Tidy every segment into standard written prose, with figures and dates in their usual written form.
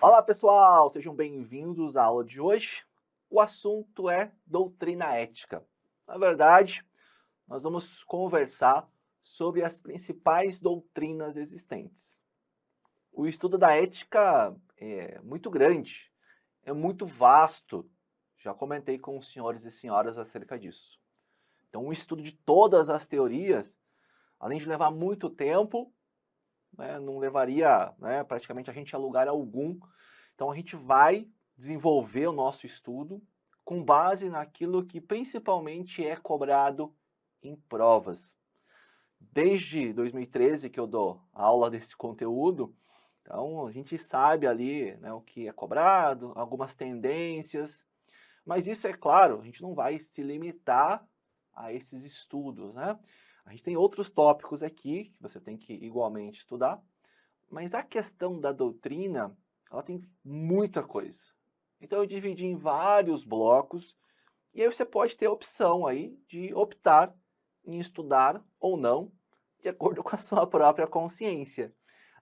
Olá, pessoal! Sejam bem-vindos à aula de hoje. O assunto é doutrina ética. Na verdade, nós vamos conversar sobre as principais doutrinas existentes. O estudo da ética é muito grande, é muito vasto. Já comentei com os senhores e senhoras acerca disso. Então, o estudo de todas as teorias, além de levar muito tempo, né, não levaria, né, praticamente a gente a lugar algum. Então a gente vai desenvolver o nosso estudo com base naquilo que principalmente é cobrado em provas. Desde 2013 que eu dou aula desse conteúdo, então a gente sabe ali, né, o que é cobrado, algumas tendências, mas isso é claro, a gente não vai se limitar a esses estudos, né? A gente tem outros tópicos aqui que você tem que igualmente estudar, mas a questão da doutrina, ela tem muita coisa. Então eu dividi em vários blocos, e aí você pode ter a opção aí de optar em estudar ou não, de acordo com a sua própria consciência.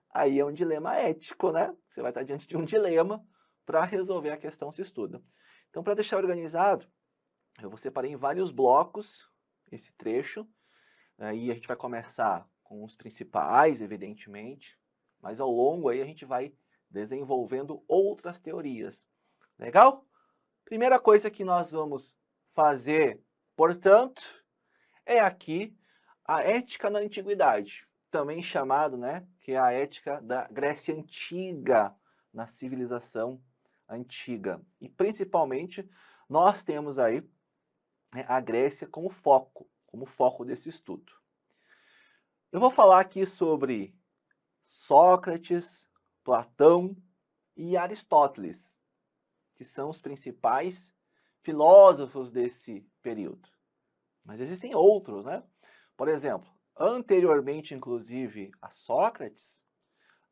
Aí é um dilema ético, né? Você vai estar diante de um dilema para resolver a questão se estuda. Então, para deixar organizado, eu vou separar em vários blocos esse trecho. Aí a gente vai começar com os principais, evidentemente, mas ao longo aí a gente vai desenvolvendo outras teorias. Legal? Primeira coisa que nós vamos fazer, portanto, é aqui a ética na antiguidade, também chamado, né, que é a ética da Grécia Antiga, na civilização antiga. E principalmente nós temos aí, né, a Grécia como foco desse estudo. Eu vou falar aqui sobre Sócrates, Platão e Aristóteles, que são os principais filósofos desse período. Mas existem outros, né? Por exemplo, anteriormente, inclusive, a Sócrates,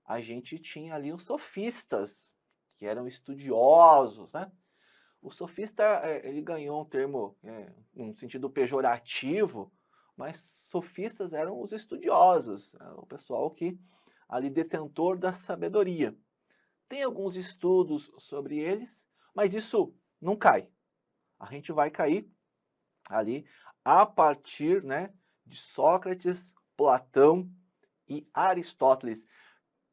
a gente tinha ali os sofistas, que eram estudiosos, né? O sofista, ele ganhou um termo, num sentido pejorativo, mas sofistas eram os estudiosos, o pessoal que ali detentor da sabedoria. Tem alguns estudos sobre eles, mas isso não cai. A gente vai cair ali a partir, né, de Sócrates, Platão e Aristóteles,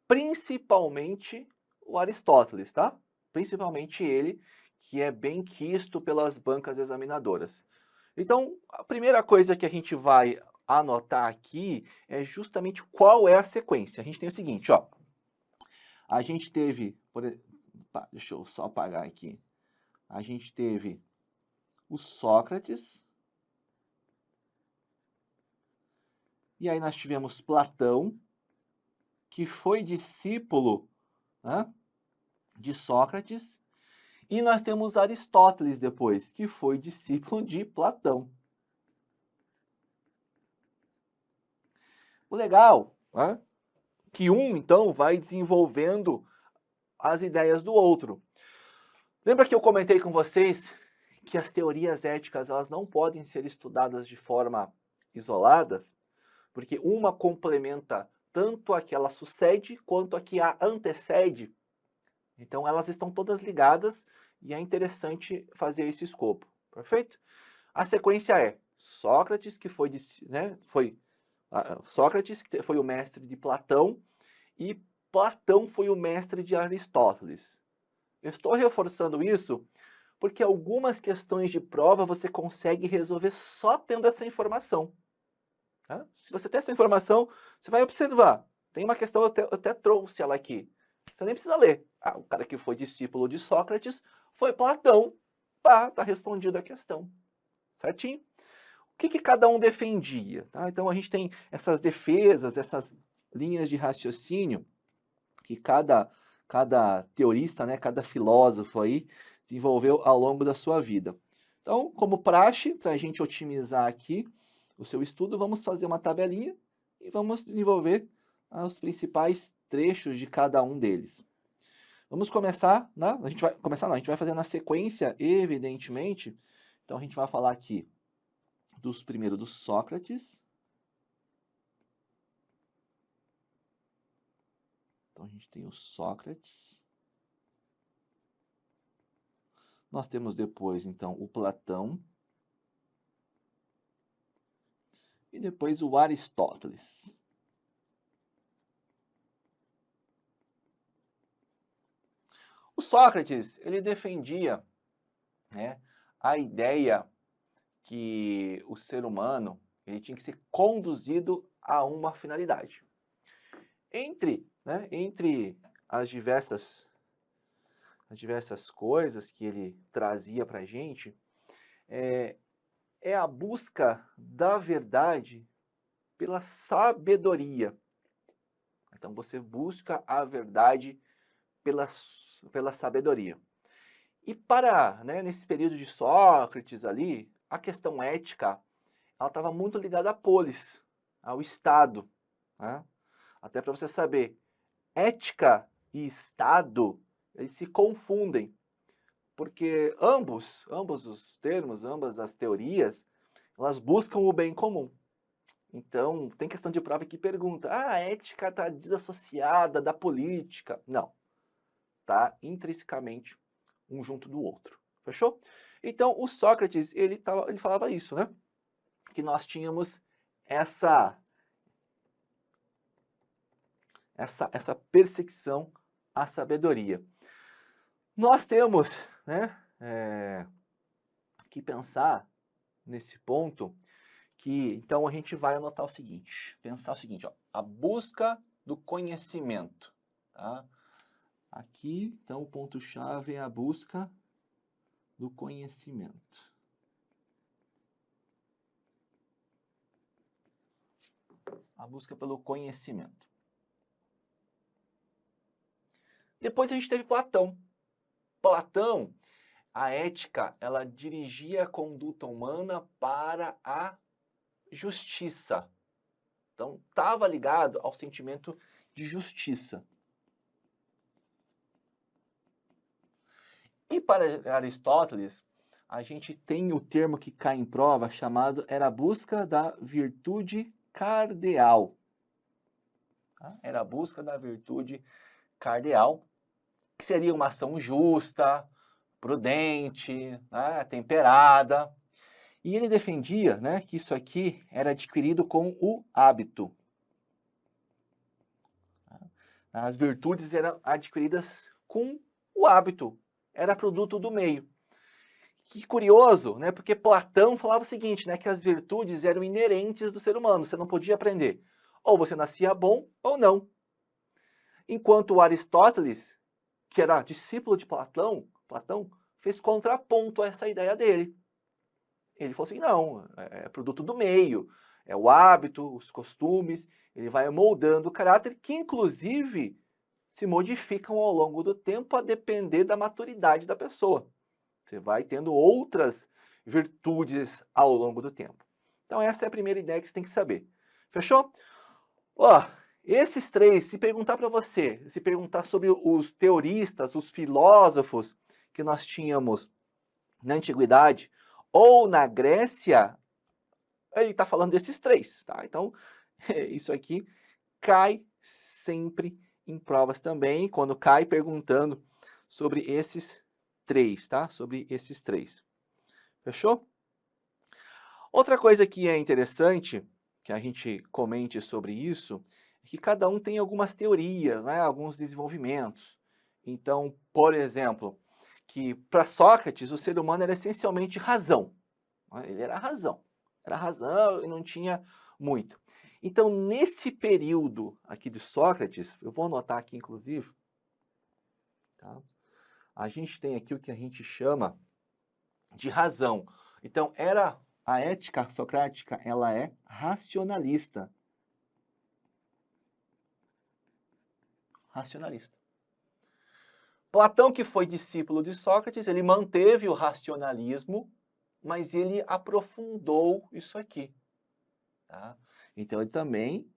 principalmente o Aristóteles, tá? Principalmente ele, que é bem quisto pelas bancas examinadoras. Então, a primeira coisa que a gente vai anotar aqui é justamente qual é a sequência. A gente tem o seguinte, ó. A gente teve, deixa eu só apagar aqui. A gente teve o Sócrates, e aí nós tivemos Platão, que foi discípulo, né, de Sócrates, e nós temos Aristóteles depois, que foi discípulo de Platão. O legal, né, que um, então, vai desenvolvendo as ideias do outro. Lembra que eu comentei com vocês que as teorias éticas elas não podem ser estudadas de forma isoladas, porque uma complementa tanto a que ela sucede quanto a que a antecede. Então elas estão todas ligadas e é interessante fazer esse escopo, perfeito? A sequência é Sócrates, que foi, né, Sócrates, que foi o mestre de Platão, e Platão foi o mestre de Aristóteles. Eu estou reforçando isso porque algumas questões de prova você consegue resolver só tendo essa informação. Tá? Se você tem essa informação, você vai observar. Tem uma questão, eu até trouxe ela aqui. Você nem precisa ler. Ah, o cara que foi discípulo de Sócrates foi Platão. Pá, tá respondida a questão. Certinho? O que cada um defendia? Tá? Então a gente tem essas defesas, essas linhas de raciocínio que cada teorista, né, cada filósofo aí desenvolveu ao longo da sua vida. Então, como praxe, para a gente otimizar aqui o seu estudo, vamos fazer uma tabelinha e vamos desenvolver os principais trechos de cada um deles. Vamos começar, né? A gente vai começar, não, a gente vai fazer na sequência, evidentemente. Então a gente vai falar aqui primeiro do Sócrates. Então a gente tem o Sócrates. Nós temos depois, então, o Platão e depois o Aristóteles. O Sócrates, ele defendia, né, a ideia que o ser humano ele tinha que ser conduzido a uma finalidade. Entre as diversas coisas que ele trazia para a gente, é a busca da verdade pela sabedoria. Então, você busca a verdade pela sabedoria. E nesse período de Sócrates ali, a questão ética, ela estava muito ligada à polis, ao Estado. Né? Até para você saber, ética e Estado, eles se confundem. Porque ambos os termos, ambas as teorias, elas buscam o bem comum. Então, tem questão de prova que pergunta, a ética está desassociada da política? Não. Está intrinsecamente um junto do outro. Fechou? Então, o Sócrates, ele falava isso, né? Que nós tínhamos essa perseguição à sabedoria. Nós temos, né, que pensar nesse ponto que, então, a gente vai anotar o seguinte, pensar o seguinte, ó, a busca do conhecimento, tá? Aqui, então, o ponto-chave é a busca do conhecimento. A busca pelo conhecimento. Depois a gente teve Platão. Platão, a ética, ela dirigia a conduta humana para a justiça. Então, estava ligado ao sentimento de justiça. E para Aristóteles, a gente tem o termo que cai em prova, chamado era a busca da virtude cardeal. Tá? Era a busca da virtude cardeal, que seria uma ação justa, prudente, né, temperada. E ele defendia, né, que isso aqui era adquirido com o hábito. As virtudes eram adquiridas com o hábito, era produto do meio. Que curioso, né? Porque Platão falava o seguinte, né, que as virtudes eram inerentes do ser humano, você não podia aprender. Ou você nascia bom ou não. Enquanto Aristóteles, que era discípulo de Platão fez contraponto a essa ideia dele. Ele falou assim, não, é produto do meio, é o hábito, os costumes, ele vai moldando o caráter, que inclusive se modificam ao longo do tempo a depender da maturidade da pessoa. Você vai tendo outras virtudes ao longo do tempo. Então essa é a primeira ideia que você tem que saber. Fechou? Ó, esses três, se perguntar para você, se perguntar sobre os teoristas, os filósofos que nós tínhamos na antiguidade ou na Grécia, ele está falando desses três, tá? Então, isso aqui cai sempre em provas também, quando cai perguntando sobre esses três, tá? Sobre esses três. Fechou? Outra coisa que é interessante, que a gente comente sobre isso, é que cada um tem algumas teorias, né? Alguns desenvolvimentos. Então, por exemplo, que para Sócrates o ser humano era essencialmente razão. Ele era razão e não tinha muito. Então, nesse período aqui de Sócrates, eu vou anotar aqui inclusive, tá? A gente tem aqui o que a gente chama de razão. Então, a ética socrática, ela é racionalista. Racionalista. Platão, que foi discípulo de Sócrates, ele manteve o racionalismo, mas ele aprofundou isso aqui. Tá? Então, ele também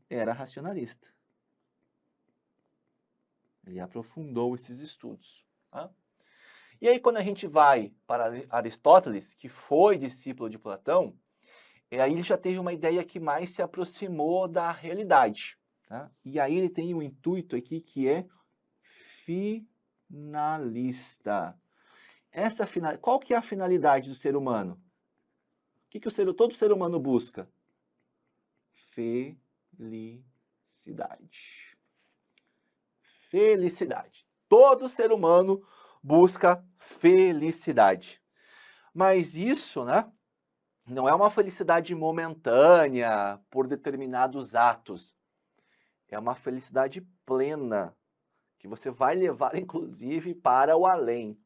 era racionalista. Ele aprofundou esses estudos. Tá? E aí, quando a gente vai para Aristóteles, que foi discípulo de Platão, aí ele já teve uma ideia que mais se aproximou da realidade. Tá? E aí ele tem um intuito aqui que é finalista. Qual que é a finalidade do ser humano? O que todo ser humano busca? Felicidade. Felicidade. Todo ser humano busca felicidade. Mas isso, né, não é uma felicidade momentânea por determinados atos. É uma felicidade plena, que você vai levar, inclusive, para o além.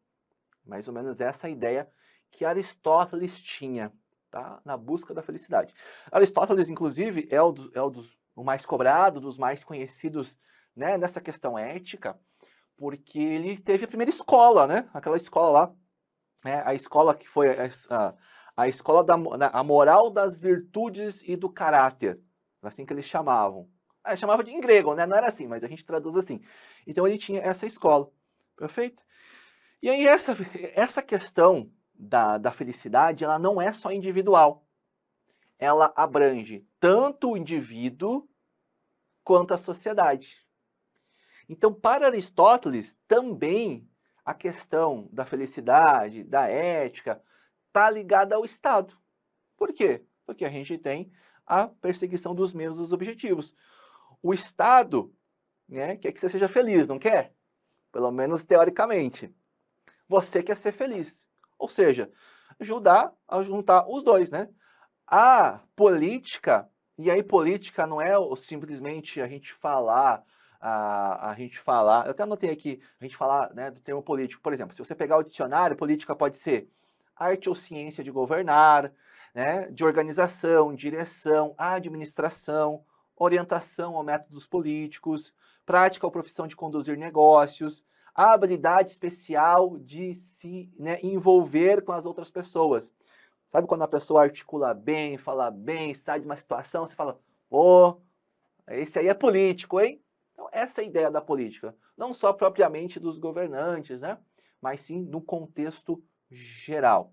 Mais ou menos essa ideia que Aristóteles tinha, tá? Na busca da felicidade. Aristóteles, inclusive, o mais cobrado, dos mais conhecidos, né, nessa questão ética, porque ele teve a primeira escola, né? Aquela escola lá, né? A escola que foi a escola a moral das virtudes e do caráter, assim que eles chamavam. Chamava em grego, né? Não era assim, mas a gente traduz assim. Então ele tinha essa escola, perfeito? E aí essa questão da felicidade, ela não é só individual. Ela abrange tanto o indivíduo quanto a sociedade. Então, para Aristóteles, também a questão da felicidade, da ética, está ligada ao Estado. Por quê? Porque a gente tem a perseguição dos mesmos objetivos. O Estado, né, quer que você seja feliz, não quer? Pelo menos teoricamente. Você quer ser feliz. Ou seja, ajudar a juntar os dois, né? A política, e aí política não é simplesmente a gente falar, eu até anotei aqui, a gente falar, né, do termo político. Por exemplo, se você pegar o dicionário, política pode ser arte ou ciência de governar, né, de organização, direção, administração, orientação a métodos políticos, prática ou profissão de conduzir negócios, a habilidade especial de se, né, envolver com as outras pessoas. Sabe quando a pessoa articula bem, fala bem, sai de uma situação, você fala, pô, esse aí é político, hein? Então, essa é a ideia da política. Não só propriamente dos governantes, né? Mas sim no contexto geral.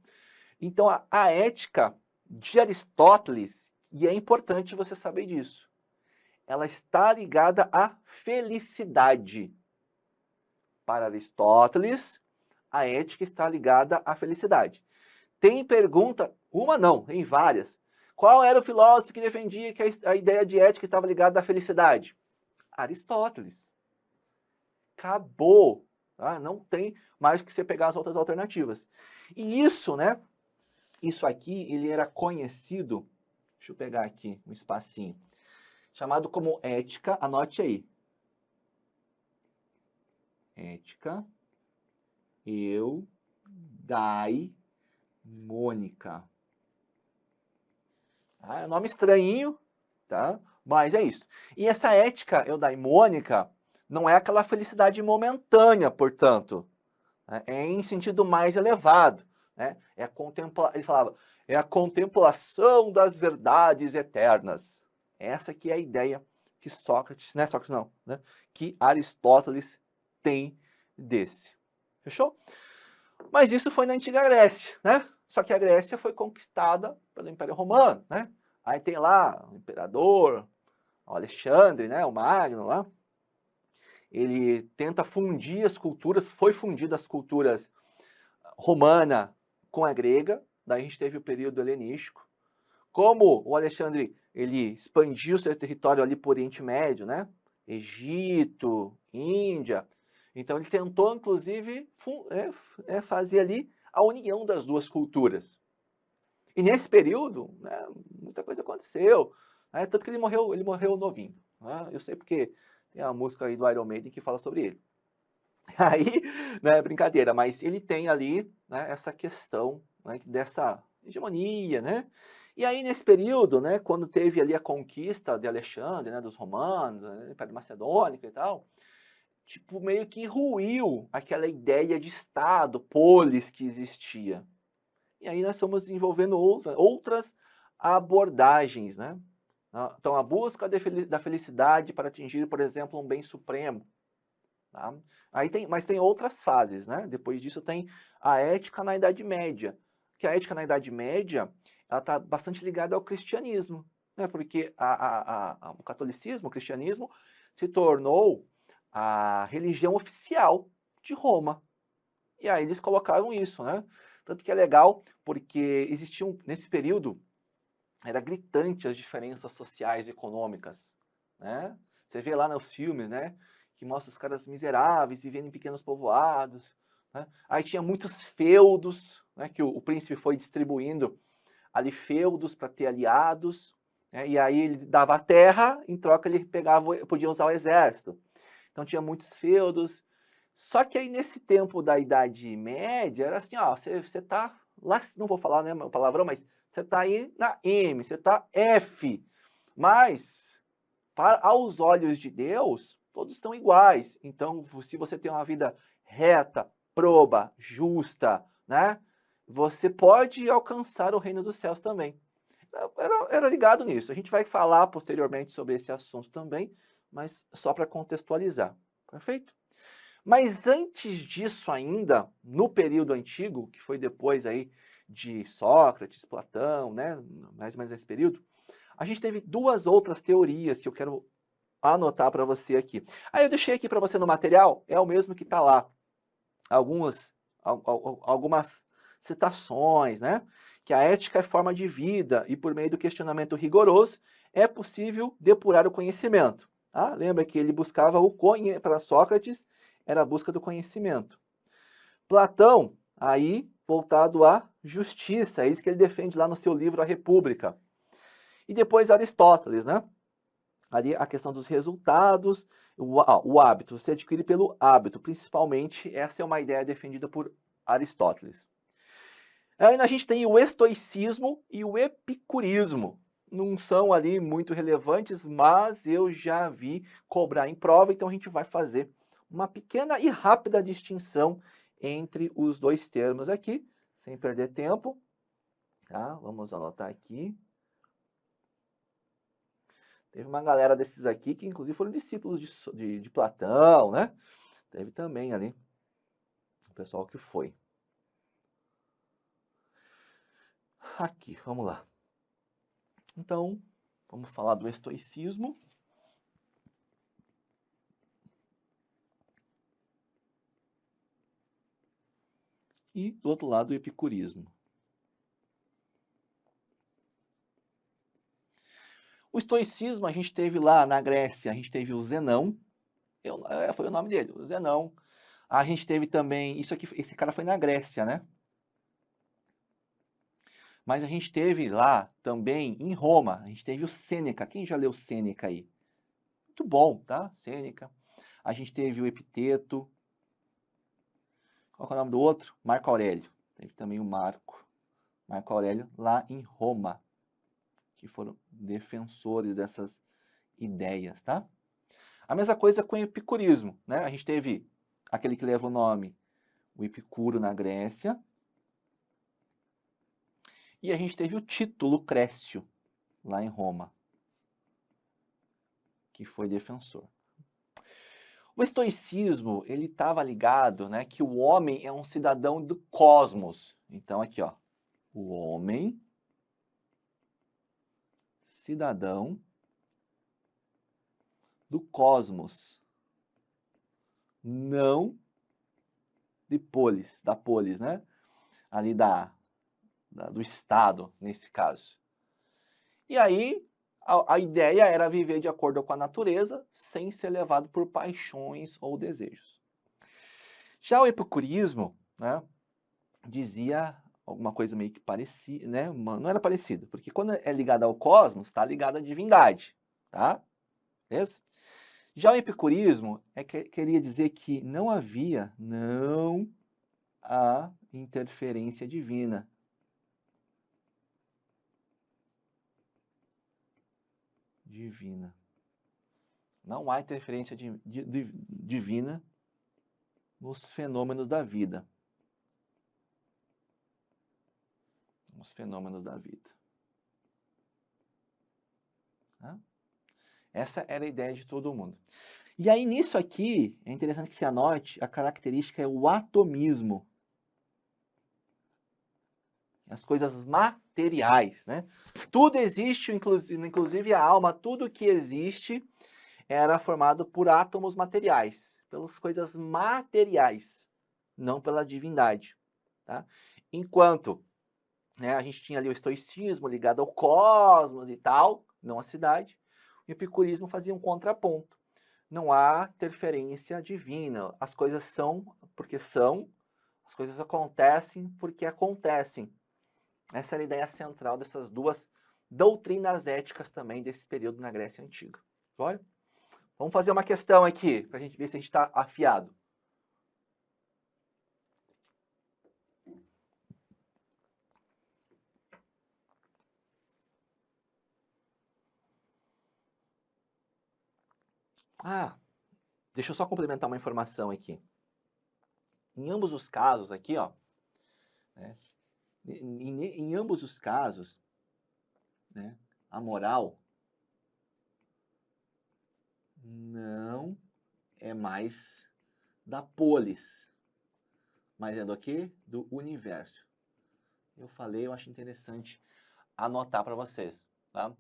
Então, a ética de Aristóteles, e é importante você saber disso, ela está ligada à felicidade. Para Aristóteles, a ética está ligada à felicidade. Tem pergunta, uma não, tem várias. Qual era o filósofo que defendia que a ideia de ética estava ligada à felicidade? Aristóteles. Acabou. Tá? Não tem mais que você pegar as outras alternativas. E isso, né? Isso aqui, ele era conhecido, deixa eu pegar aqui um espacinho, chamado como ética, anote aí. Ética eudaimônica. É um nome estranhinho, tá? Mas é isso. E essa ética eudaimônica não é aquela felicidade momentânea, portanto, né? É em sentido mais elevado, né? Ele falava, é a contemplação das verdades eternas. Essa que é a ideia que Sócrates, né? Sócrates não, né? Que Aristóteles tem desse. Fechou? Mas isso foi na antiga Grécia, né? Só que a Grécia foi conquistada pelo Império Romano, né? Aí tem lá o imperador, o Alexandre, né? O Magno lá. Ele tenta fundir as culturas, foi fundida as culturas romana com a grega. Daí a gente teve o período helenístico. Como o Alexandre ele expandiu seu território ali por Oriente Médio, né? Egito, Índia. Então ele tentou, inclusive, fazer ali a união das duas culturas. E nesse período, né, muita coisa aconteceu. Né? Tanto que ele morreu novinho. Né? Eu sei porque tem a música aí do Iron Maiden que fala sobre ele. Aí, né, brincadeira, mas ele tem ali, né, essa questão, né, dessa hegemonia, né? E aí, nesse período, né, quando teve ali a conquista de Alexandre, né, dos romanos, né, Império Macedônico e tal, tipo, meio que ruiu aquela ideia de Estado, polis que existia. E aí nós estamos desenvolvendo outras abordagens, né? Então, a busca da felicidade para atingir, por exemplo, um bem supremo. Tá? Mas tem outras fases, né? Depois disso tem a ética na Idade Média, que a ética na Idade Média ela está bastante ligada ao cristianismo, né? Porque o catolicismo, o cristianismo, se tornou a religião oficial de Roma. E aí eles colocaram isso, né? Tanto que é legal, porque existiam, nesse período, era gritante as diferenças sociais e econômicas, né? Você vê lá nos filmes, né? Que mostra os caras miseráveis vivendo em pequenos povoados, né? Aí tinha muitos feudos, né? Que o príncipe foi distribuindo ali feudos para ter aliados, né? E aí ele dava a terra, em troca ele podia usar o exército. Então tinha muitos feudos. Só que aí nesse tempo da Idade Média, era assim, ó, você tá lá, não vou falar, né, o palavrão, mas você tá aí na M, você tá F. Mas, aos olhos de Deus, todos são iguais. Então, se você tem uma vida reta, proba, justa, né, você pode alcançar o reino dos céus também. Era ligado nisso. A gente vai falar posteriormente sobre esse assunto também, mas só para contextualizar. Perfeito? Mas antes disso ainda, no período antigo, que foi depois aí de Sócrates, Platão, né, mais ou menos nesse período, a gente teve duas outras teorias que eu quero anotar para você aqui. Aí eu deixei aqui para você no material, é o mesmo que está lá. Algumas citações, né? Que a ética é forma de vida e por meio do questionamento rigoroso é possível depurar o conhecimento. Tá? Lembra que ele buscava para Sócrates, era a busca do conhecimento. Platão, aí voltado à justiça, é isso que ele defende lá no seu livro A República. E depois Aristóteles, né? Ali a questão dos resultados, o hábito, você adquire pelo hábito, principalmente, essa é uma ideia defendida por Aristóteles. Aí a gente tem o estoicismo e o epicurismo. Não são ali muito relevantes, mas eu já vi cobrar em prova, então a gente vai fazer uma pequena e rápida distinção entre os dois termos aqui, sem perder tempo. Tá? Vamos anotar aqui. Teve uma galera desses aqui que, inclusive, foram discípulos de Platão, né? Teve também ali o pessoal que foi. Aqui, vamos lá. Então, vamos falar do estoicismo. E, do outro lado, o epicurismo. O estoicismo, a gente teve lá na Grécia, a gente teve o Zenão, foi o nome dele, o Zenão. A gente teve também, esse cara foi na Grécia, né? Mas a gente teve lá também, em Roma, a gente teve o Sêneca. Quem já leu Sêneca aí? Muito bom, tá? Sêneca. A gente teve o Epiteto. Qual é o nome do outro? Marco Aurélio. Teve também o Marco Aurélio, lá em Roma, que foram defensores dessas ideias, tá? A mesma coisa com o epicurismo, né? A gente teve aquele que leva o nome, o Epicuro na Grécia, e a gente teve o Tito Lucrécio, lá em Roma, que foi defensor. O estoicismo, ele estava ligado, né, que o homem é um cidadão do cosmos. Então, aqui, ó, o homem, cidadão do cosmos, não da polis, né? Ali do Estado, nesse caso. E aí, a ideia era viver de acordo com a natureza, sem ser levado por paixões ou desejos. Já o epicurismo, né, dizia alguma coisa meio que parecida, né? Não era parecido, porque quando é ligado ao cosmos, está ligado à divindade, tá? Beleza? Já o epicurismo queria dizer que não há interferência divina. Não há interferência divina nos fenômenos da vida. Tá? Essa era a ideia de todo mundo. E aí, nisso aqui, é interessante que você anote, a característica é o atomismo. As coisas materiais, né? Tudo existe, inclusive a alma, tudo que existe era formado por átomos materiais, pelas coisas materiais. não pela divindade. Tá? Enquanto, né, a gente tinha ali o estoicismo ligado ao cosmos e tal, não à cidade, o epicurismo fazia um contraponto. Não há interferência divina, as coisas são porque são, as coisas acontecem porque acontecem. Essa era a ideia central dessas duas doutrinas éticas também desse período na Grécia Antiga. Olha, vamos fazer uma questão aqui, para a gente ver se a gente está afiado. Deixa eu só complementar uma informação aqui. Em ambos os casos aqui, ó, né, em ambos os casos, né, a moral não é mais da polis, mas é do quê? Do universo. Eu falei, eu acho interessante anotar para vocês, tá?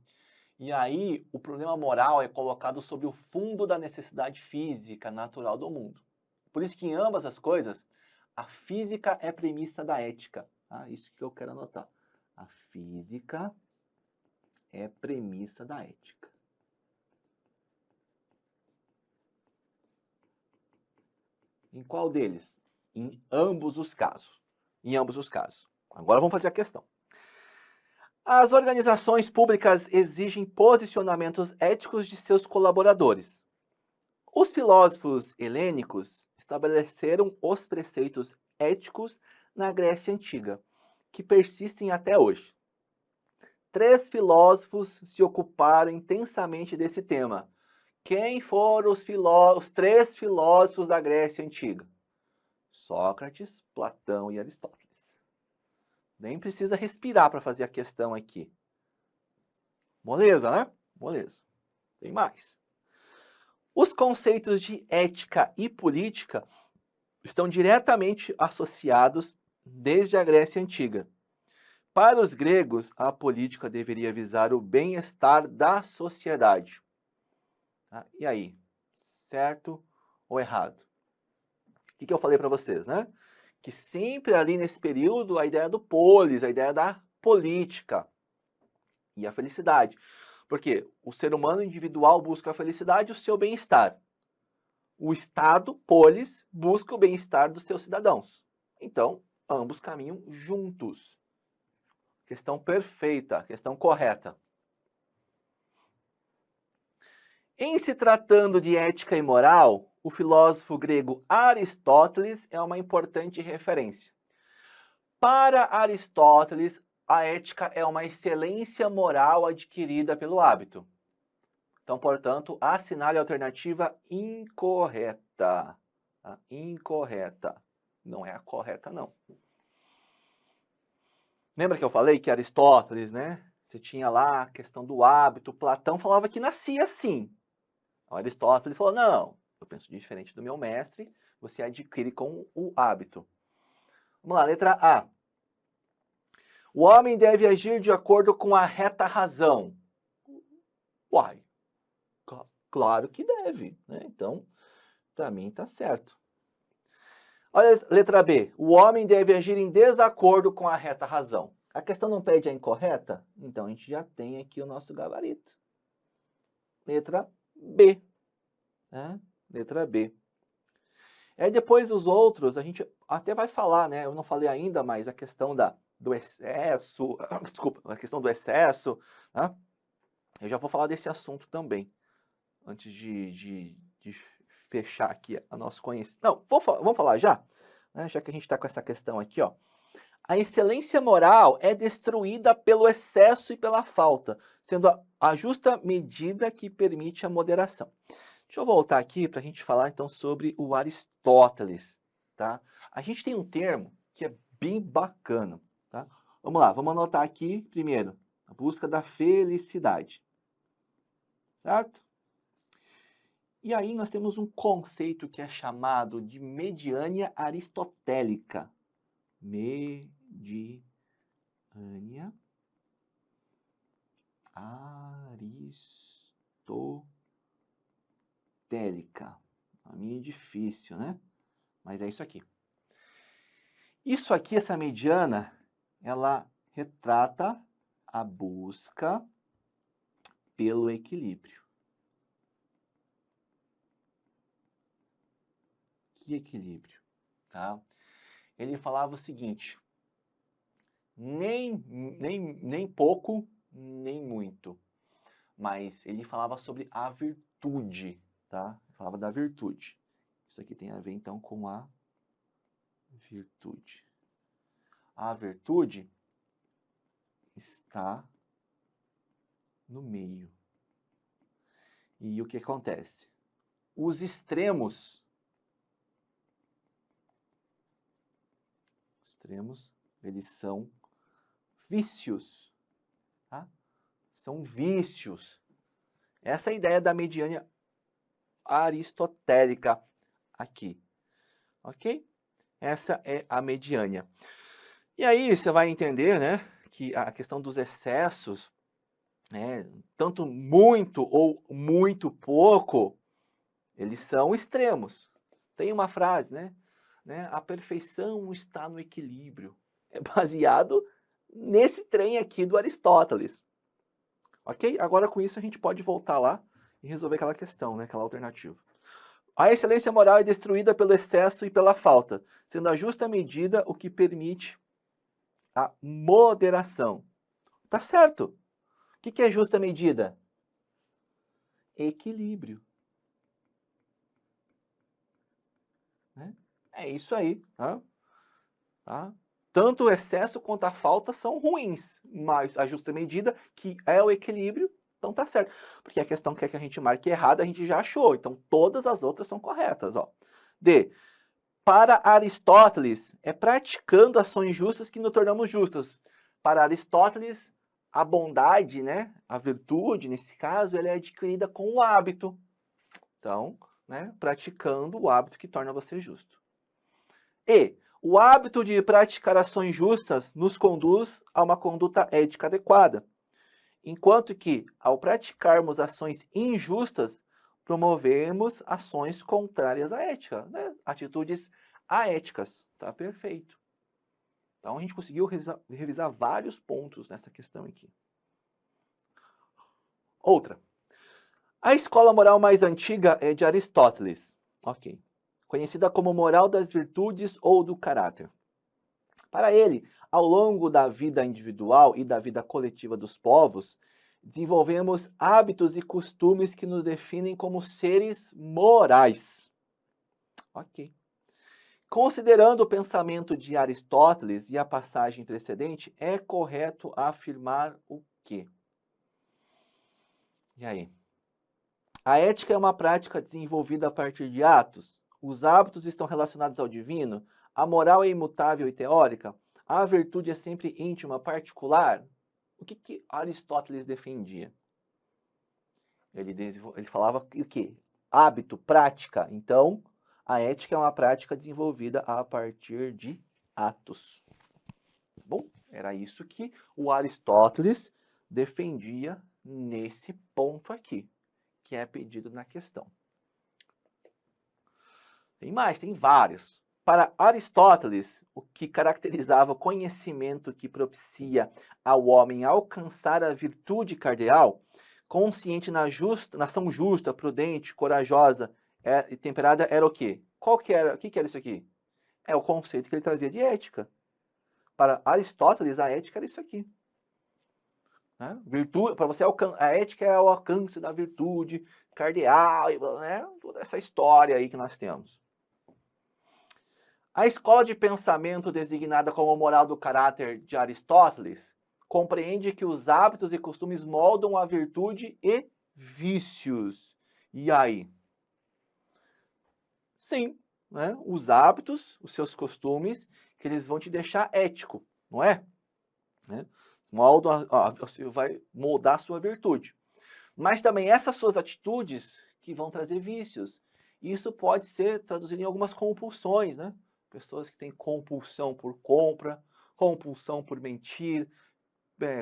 E aí, o problema moral é colocado sobre o fundo da necessidade física natural do mundo. Por isso que em ambas as coisas, a física é premissa da ética. Tá? Isso que eu quero anotar. A física é premissa da ética. Em qual deles? Em ambos os casos. Em ambos os casos. Agora vamos fazer a questão. As organizações públicas exigem posicionamentos éticos de seus colaboradores. Os filósofos helênicos estabeleceram os preceitos éticos na Grécia Antiga, que persistem até hoje. 3 filósofos se ocuparam intensamente desse tema. Quem foram os 3 filósofos da Grécia Antiga? Sócrates, Platão e Aristóteles. Nem precisa respirar para fazer a questão aqui. Moleza, né? Moleza. Tem mais. Os conceitos de ética e política estão diretamente associados desde a Grécia Antiga. Para os gregos, a política deveria visar o bem-estar da sociedade. Tá? E aí, certo ou errado? O que eu falei para vocês, né? Que sempre ali nesse período a ideia do polis, a ideia da política e a felicidade. Porque o ser humano individual busca a felicidade e o seu bem-estar. O Estado, polis, busca o bem-estar dos seus cidadãos. Então, ambos caminham juntos. Questão perfeita, questão correta. Em se tratando de ética e moral, o filósofo grego Aristóteles é uma importante referência. Para Aristóteles, a ética é uma excelência moral adquirida pelo hábito. Então, portanto, assinale a alternativa incorreta. A incorreta. Não é a correta, não. Lembra que eu falei que Aristóteles, né? Você tinha lá a questão do hábito. Platão falava que nascia assim. Aristóteles falou, não, eu penso diferente do meu mestre, você adquire com o hábito. Vamos lá, letra A. O homem deve agir de acordo com a reta razão. Uai, claro que deve, né? Então, para mim tá certo. Olha, letra B. O homem deve agir em desacordo com a reta razão. A questão não pede a incorreta? Então, a gente já tem aqui o nosso gabarito. Letra B. Né? Letra B. Aí depois os outros, a gente até vai falar, né? Eu não falei ainda, mas a questão do excesso, desculpa, a questão do excesso, né? Eu já vou falar desse assunto também, antes de fechar aqui a nosso conhecimento. Não, vamos falar já? Né? Já que a gente está com essa questão aqui, ó. A excelência moral é destruída pelo excesso e pela falta, sendo a justa medida que permite a moderação. Deixa eu voltar aqui para a gente falar então sobre o Aristóteles, tá? A gente tem um termo que é bem bacana, tá? Vamos lá, vamos anotar aqui primeiro, a busca da felicidade, certo? E aí nós temos um conceito que é chamado de mediânia aristotélica. Mediânia aristotélica. A minha é difícil, né? Mas é isso aqui. Isso aqui, essa mediana, ela retrata a busca pelo equilíbrio. Que equilíbrio, tá? Ele falava o seguinte, nem pouco, nem muito, mas ele falava sobre a virtude, tá? Falava da virtude. Isso aqui tem a ver, então, com a virtude. A virtude está no meio. E o que acontece? Os extremos, eles são vícios, tá? São vícios. Essa é a ideia da mediana aristotélica aqui, ok? Essa é a mediânia. E aí você vai entender, né, que a questão dos excessos, né, tanto muito ou muito pouco, eles são extremos. Tem uma frase, né? A perfeição está no equilíbrio. É baseado nesse trem aqui do Aristóteles. Ok? Agora com isso a gente pode voltar lá e resolver aquela questão, né? Aquela alternativa. A excelência moral é destruída pelo excesso e pela falta, sendo a justa medida o que permite a moderação. Tá certo. O que é justa medida? Equilíbrio. Né? É isso aí. Tá? Tanto o excesso quanto a falta são ruins, mas a justa medida, que é o equilíbrio, então tá certo. Porque a questão que é que a gente marque errado, a gente já achou. Então todas as outras são corretas. Ó. D. Para Aristóteles, é praticando ações justas que nos tornamos justos. Para Aristóteles, a bondade, né, a virtude, nesse caso, ela é adquirida com o hábito. Então, né, praticando o hábito que torna você justo. E o hábito de praticar ações justas nos conduz a uma conduta ética adequada, enquanto que, ao praticarmos ações injustas, promovemos ações contrárias à ética, né? Atitudes aéticas. Tá perfeito. Então, a gente conseguiu revisar vários pontos nessa questão aqui. Outra. A escola moral mais antiga é de Aristóteles. Ok. Conhecida como moral das virtudes ou do caráter. Para ele, ao longo da vida individual e da vida coletiva dos povos, desenvolvemos hábitos e costumes que nos definem como seres morais. Ok. Considerando o pensamento de Aristóteles e a passagem precedente, é correto afirmar o quê? E aí? A ética é uma prática desenvolvida a partir de atos? Os hábitos estão relacionados ao divino? A moral é imutável e teórica? A virtude é sempre íntima, particular? O que Aristóteles defendia? Ele falava o quê? Hábito, prática. Então, a ética é uma prática desenvolvida a partir de atos. Bom, era isso que o Aristóteles defendia nesse ponto aqui, que é pedido na questão. Tem mais, tem vários. Para Aristóteles, o que caracterizava o conhecimento que propicia ao homem alcançar a virtude cardeal, consciente na ação justa, prudente, corajosa e temperada, era o quê? O que era isso aqui? É o conceito que ele trazia de ética. Para Aristóteles, a ética era isso aqui. Né? Virtude, para você a ética é o alcance da virtude cardeal, né? Toda essa história aí que nós temos. A escola de pensamento designada como moral do caráter de Aristóteles compreende que os hábitos e costumes moldam a virtude e vícios. E aí? Sim, né? Os hábitos, os seus costumes, que eles vão te deixar ético, não é? Né? Você vai moldar a sua virtude. Mas também essas suas atitudes que vão trazer vícios. Isso pode ser traduzido em algumas compulsões, né? Pessoas que têm compulsão por compra, compulsão por mentir,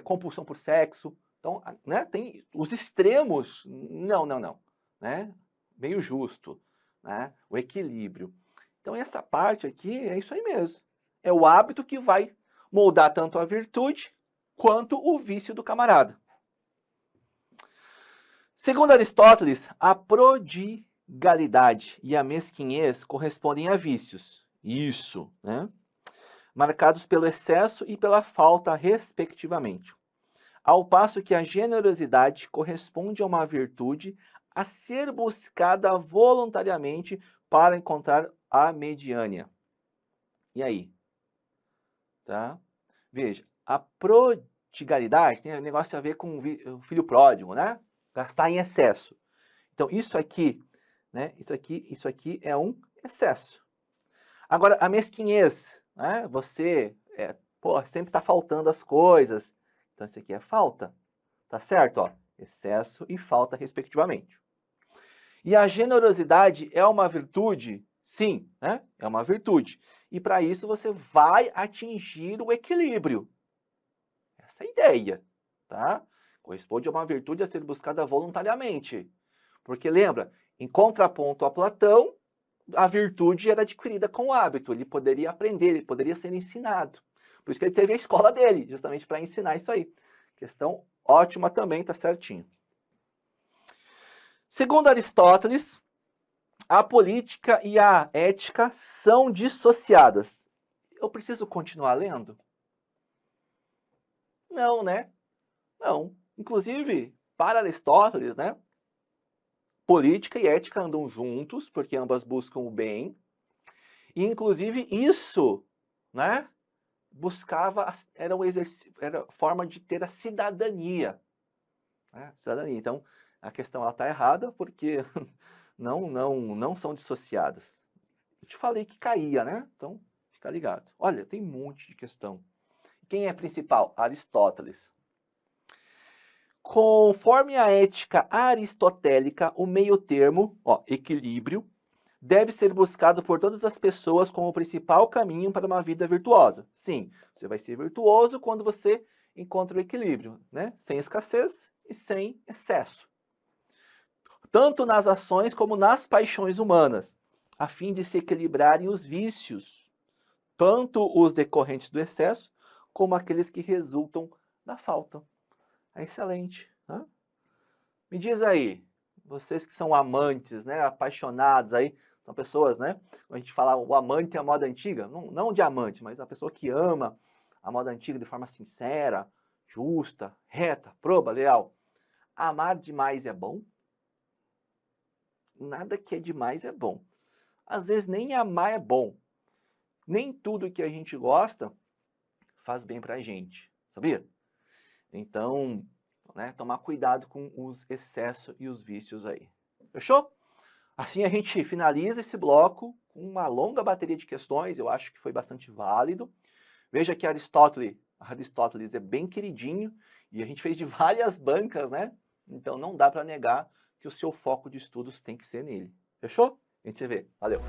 compulsão por sexo. Então, né, tem os extremos. Não. Né? Meio justo. Né? O equilíbrio. Então, essa parte aqui é isso aí mesmo. É o hábito que vai moldar tanto a virtude quanto o vício do camarada. Segundo Aristóteles, a prodigalidade e a mesquinhez correspondem a vícios. Isso, né? Marcados pelo excesso e pela falta, respectivamente. Ao passo que a generosidade corresponde a uma virtude a ser buscada voluntariamente para encontrar a mediânia. E aí? Tá? Veja, a prodigalidade tem um negócio a ver com o filho pródigo, né? Gastar em excesso. Então, isso aqui, né? Isso aqui é um excesso. Agora, a mesquinhez, né? Você, sempre está faltando as coisas. Então, isso aqui é falta. Tá certo? Ó, excesso e falta, respectivamente. E a generosidade é uma virtude? Sim, né? É uma virtude. E para isso você vai atingir o equilíbrio. Essa é a ideia, tá? Corresponde a uma virtude a ser buscada voluntariamente. Porque lembra, em contraponto a Platão, a virtude era adquirida com o hábito. Ele poderia aprender, ele poderia ser ensinado. Por isso que ele teve a escola dele, justamente para ensinar isso aí. Questão ótima também, tá certinho. Segundo Aristóteles, a política e a ética são dissociadas. Eu preciso continuar lendo? Não, né? Não. Inclusive, para Aristóteles, né? Política e ética andam juntos, porque ambas buscam o bem. E, inclusive, isso, né? Buscava, era forma de ter a cidadania. Né? Cidadania. Então, a questão está errada, porque não são dissociadas. Eu te falei que caía, né? Então, fica ligado. Olha, tem um monte de questão. Quem é principal? Aristóteles. Conforme a ética aristotélica, o meio termo, equilíbrio, deve ser buscado por todas as pessoas como o principal caminho para uma vida virtuosa. Sim, você vai ser virtuoso quando você encontra o equilíbrio, né? Sem escassez e sem excesso. Tanto nas ações como nas paixões humanas, a fim de se equilibrarem os vícios, tanto os decorrentes do excesso, como aqueles que resultam da falta. É excelente. Né? Me diz aí, vocês que são amantes, né, apaixonados aí, são pessoas, né? Quando a gente fala o amante é a moda antiga, não de amante, mas a pessoa que ama a moda antiga de forma sincera, justa, reta, proba, leal. Amar demais é bom? Nada que é demais é bom. Às vezes nem amar é bom. Nem tudo que a gente gosta faz bem pra gente, sabia? Então, né, tomar cuidado com os excessos e os vícios aí. Fechou? Assim a gente finaliza esse bloco com uma longa bateria de questões, eu acho que foi bastante válido. Veja que Aristóteles é bem queridinho e a gente fez de várias bancas, né? Então não dá para negar que o seu foco de estudos tem que ser nele. Fechou? A gente se vê. Valeu!